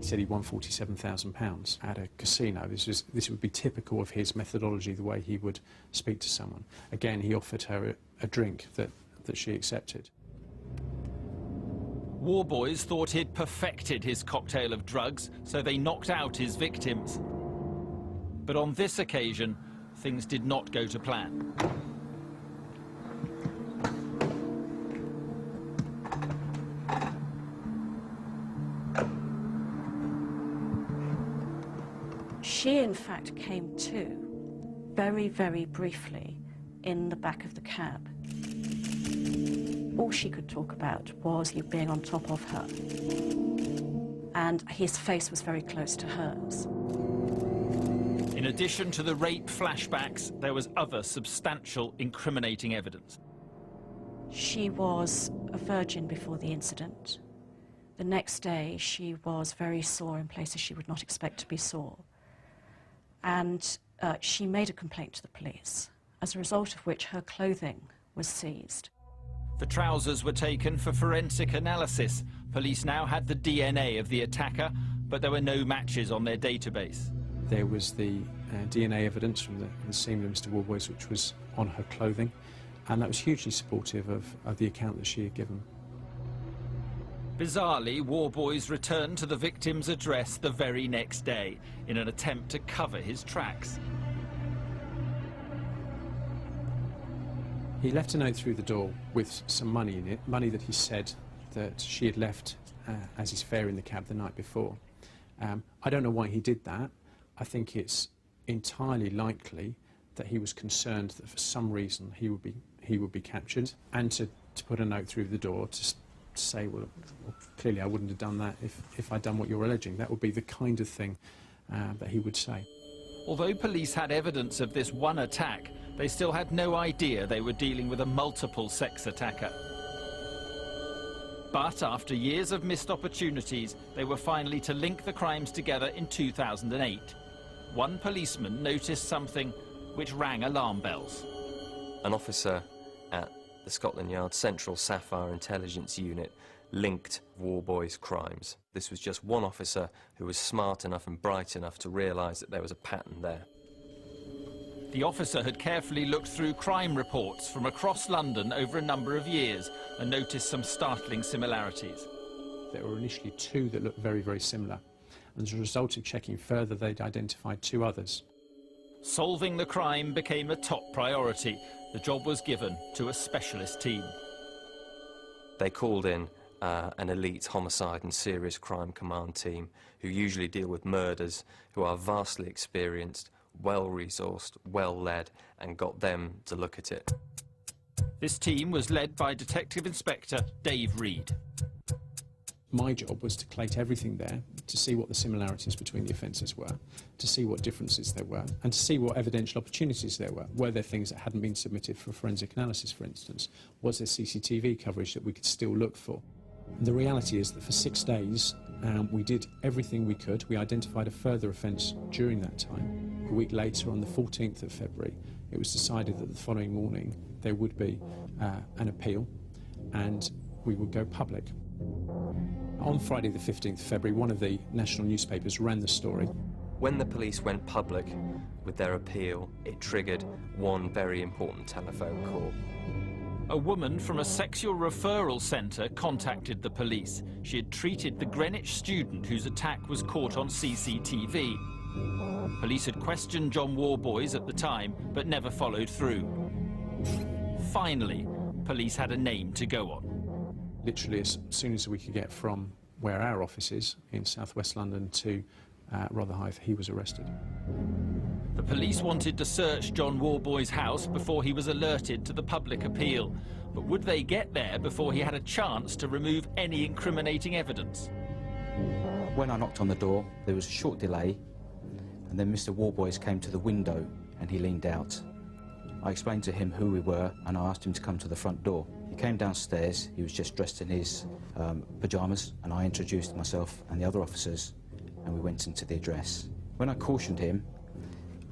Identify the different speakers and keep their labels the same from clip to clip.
Speaker 1: He said he won £47,000 at a casino. This would be typical of his methodology, the way he would speak to someone. Again, he offered her a drink that she accepted.
Speaker 2: Warboys thought he'd perfected his cocktail of drugs, so they knocked out his victims. But on this occasion, things did not go to plan.
Speaker 3: She, in fact, came to very, very briefly in the back of the cab. All she could talk about was you being on top of her. And his face was very close to hers.
Speaker 2: In addition to the rape flashbacks, there was other substantial incriminating evidence.
Speaker 3: She was a virgin before the incident. The next day, she was very sore in places she would not expect to be sore. And she made a complaint to the police, as a result of which her clothing was seized.
Speaker 2: The trousers were taken for forensic analysis. Police now had the DNA of the attacker, but there were no matches on their database.
Speaker 1: There was the DNA evidence from the semen of Mr. Warboys, which was on her clothing, and that was hugely supportive of the account that she had given.
Speaker 2: Bizarrely, Warboys returned to the victim's address the very next day in an attempt to cover his tracks.
Speaker 1: He left a note through the door with some money in it, money that he said that she had left as his fare in the cab the night before. I don't know why he did that. I think it's entirely likely that he was concerned that for some reason he would be captured, and to put a note through the door to say, well, clearly I wouldn't have done that if I'd done what you're alleging. That would be the kind of thing that he would say.
Speaker 2: Although police had evidence of this one attack, they still had no idea they were dealing with a multiple sex attacker. But after years of missed opportunities, they were finally to link the crimes together in 2008. One policeman noticed something which rang alarm bells.
Speaker 4: An officer at the Scotland Yard Central Sapphire Intelligence Unit linked Warboys' crimes. This was just one officer who was smart enough and bright enough to realise that there was a pattern there.
Speaker 2: The officer had carefully looked through crime reports from across London over a number of years and noticed some startling similarities.
Speaker 1: There were initially two that looked very, very similar, and as a result of checking further, they'd identified two others.
Speaker 2: Solving the crime became a top priority. The job was given to a specialist team.
Speaker 4: They called in an elite homicide and serious crime command team who usually deal with murders, who are vastly experienced, well-resourced, well-led, and got them to look at it.
Speaker 2: This team was led by Detective Inspector Dave Reed.
Speaker 1: My job was to collate everything there, to see what the similarities between the offences were, to see what differences there were, and to see what evidential opportunities there were. Were there things that hadn't been submitted for forensic analysis, for instance? Was there CCTV coverage that we could still look for? The reality is that for 6 days, we did everything we could. We identified a further offence during that time. A week later, on the 14th of February, it was decided that the following morning there would be an appeal and we would go public. On Friday the 15th of February, one of the national newspapers ran the story.
Speaker 4: When the police went public with their appeal, it triggered one very important telephone call.
Speaker 2: A woman from a sexual referral centre contacted the police. She had treated the Greenwich student whose attack was caught on CCTV. Police had questioned John Warboys at the time, but never followed through. Finally, police had a name to go on.
Speaker 1: Literally, as soon as we could get from where our office is in southwest London to Rotherhithe, he was arrested.
Speaker 2: The police wanted to search John Warboys' house before he was alerted to the public appeal. But would they get there before he had a chance to remove any incriminating evidence?
Speaker 5: When I knocked on the door, there was a short delay, and then Mr. Warboys came to the window and he leaned out. I explained to him who we were and I asked him to come to the front door. He came downstairs, he was just dressed in his pyjamas, and I introduced myself and the other officers and we went into the address. When I cautioned him,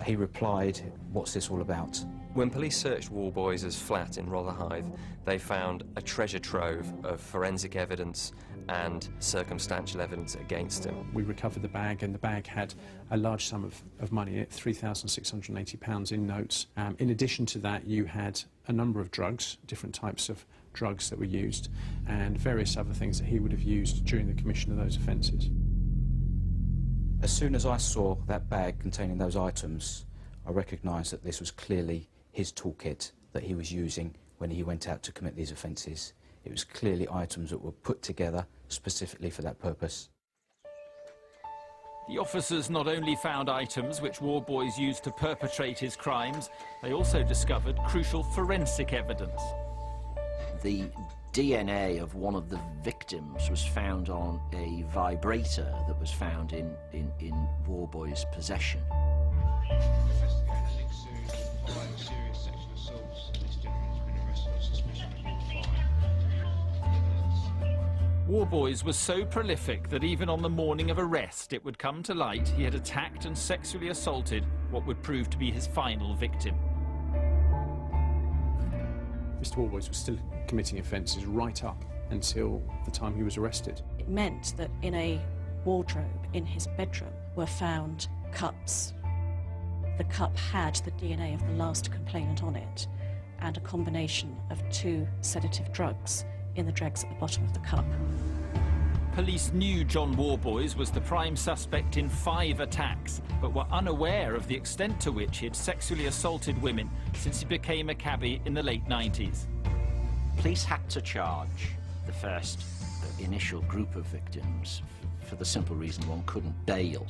Speaker 5: he replied, "What's this all about?"
Speaker 4: When police searched Warboys' flat in Rotherhithe, they found a treasure trove of forensic evidence and circumstantial evidence against him.
Speaker 1: We recovered the bag, and the bag had a large sum of money in it, £3,680 in notes. In addition to that, you had a number of drugs, different types of drugs that were used, and various other things that he would have used during the commission of those offences.
Speaker 5: As soon as I saw that bag containing those items, I recognised that this was clearly his toolkit that he was using when he went out to commit these offences. It was clearly items that were put together specifically for that purpose.
Speaker 2: The officers not only found items which Warboys used to perpetrate his crimes, they also discovered crucial forensic evidence.
Speaker 6: The DNA of one of the victims was found on a vibrator that was found in Warboys' possession.
Speaker 2: Warboys was so prolific that even on the morning of arrest it would come to light he had attacked and sexually assaulted what would prove to be his final victim.
Speaker 1: Mr. Warboys was still committing offences right up until the time he was arrested.
Speaker 3: It meant that in a wardrobe in his bedroom were found cups. The cup had the DNA of the last complainant on it and a combination of 2 sedative drugs in the dregs at the bottom of the cup.
Speaker 2: Police knew John Warboys was the prime suspect in 5 attacks, but were unaware of the extent to which he had sexually assaulted women since he became a cabbie in the late 90s.
Speaker 6: Police had to charge the first initial group of victims for the simple reason one couldn't bail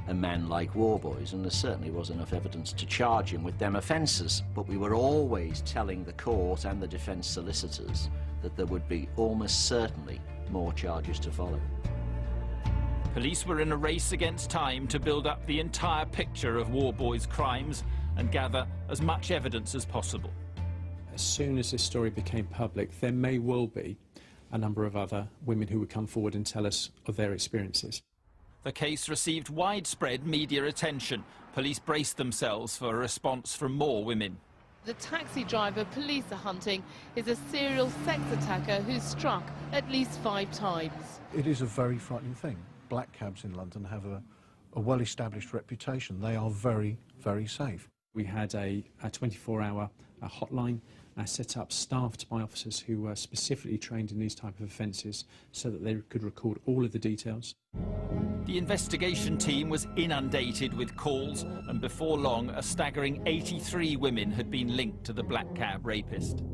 Speaker 6: a man like Warboys, and there certainly was enough evidence to charge him with them offences. But we were always telling the court and the defence solicitors that there would be almost certainly more charges to follow.
Speaker 2: Police were in a race against time to build up the entire picture of Warboys' crimes and gather as much evidence as possible.
Speaker 1: As soon as this story became public, there may well be a number of other women who would come forward and tell us of their experiences.
Speaker 2: The case received widespread media attention. Police braced themselves for a response from more women.
Speaker 7: The taxi driver police are hunting is a serial sex attacker who's struck at least 5 times.
Speaker 8: It is a very frightening thing. Black cabs in London have a well-established reputation. They are very, very safe.
Speaker 1: We had a 24-hour hotline set up, staffed by officers who were specifically trained in these type of offences so that they could record all of the details.
Speaker 2: The investigation team was inundated with calls, and before long a staggering 83 women had been linked to the black cab rapist.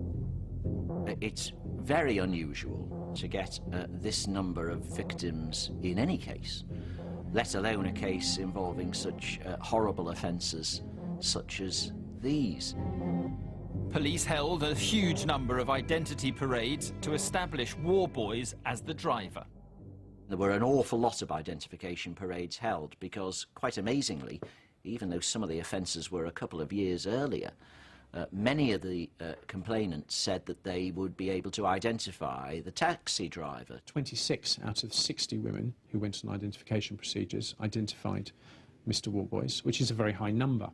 Speaker 6: It's very unusual to get this number of victims in any case, let alone a case involving such horrible offences such as these.
Speaker 2: Police held a huge number of identity parades to establish Warboys as the driver.
Speaker 6: There were an awful lot of identification parades held because, quite amazingly, even though some of the offences were a couple of years earlier, many of the complainants said that they would be able to identify the taxi driver.
Speaker 1: 26 out of 60 women who went on identification procedures identified Mr. Warboys, which is a very high number.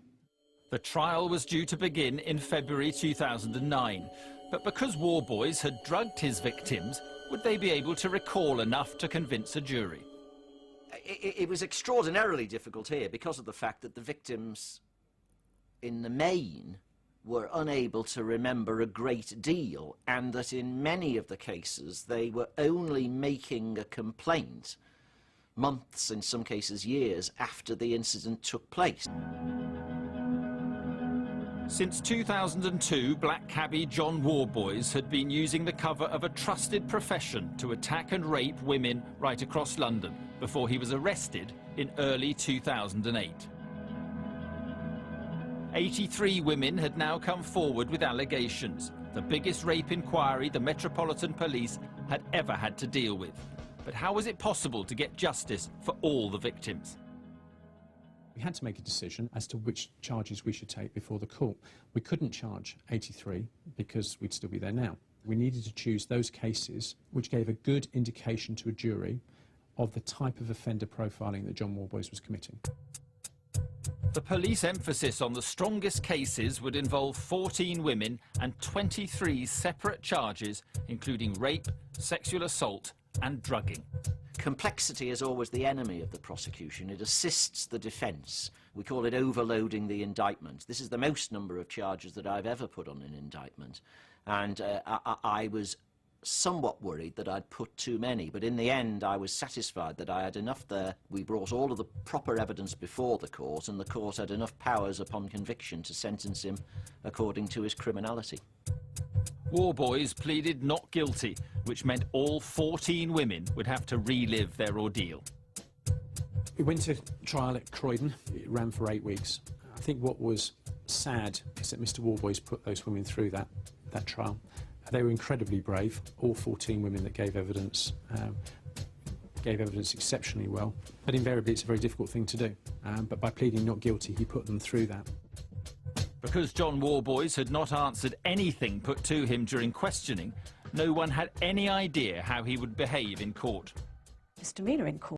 Speaker 2: The trial was due to begin in February 2009, but because Warboys had drugged his victims, would they be able to recall enough to convince a jury?
Speaker 6: It was extraordinarily difficult here because of the fact that the victims, in the main, were unable to remember a great deal, and that in many of the cases they were only making a complaint months, in some cases years, after the incident took place.
Speaker 2: Since 2002, black cabbie John Warboys had been using the cover of a trusted profession to attack and rape women right across London before he was arrested in early 2008. 83 women had now come forward with allegations, the biggest rape inquiry the Metropolitan Police had ever had to deal with. But how was it possible to get justice for all the victims?
Speaker 1: We had to make a decision as to which charges we should take before the court. We couldn't charge 83 because we'd still be there now. We needed to choose those cases which gave a good indication to a jury of the type of offender profiling that John Warboys was committing.
Speaker 2: The police emphasis on the strongest cases would involve 14 women and 23 separate charges, including rape, sexual assault and drugging.
Speaker 6: Complexity is always the enemy of the prosecution. It assists the defence. We call it overloading the indictment. This is the most number of charges that I've ever put on an indictment. And I was somewhat worried that I'd put too many, but in the end I was satisfied that I had enough there. We brought all of the proper evidence before the court, and the court had enough powers upon conviction to sentence him according to his criminality.
Speaker 2: Warboys pleaded not guilty, which meant all 14 women would have to relive their ordeal.
Speaker 1: We went to trial at Croydon. It ran for 8 weeks. I think what was sad is that Mr. Warboys put those women through that trial. They were incredibly brave. All 14 women that gave evidence exceptionally well. But invariably, it's a very difficult thing to do. But by pleading not guilty, he put them through that.
Speaker 2: Because John Warboys had not answered anything put to him during questioning, no one had any idea how he would behave in court.
Speaker 3: His demeanour in court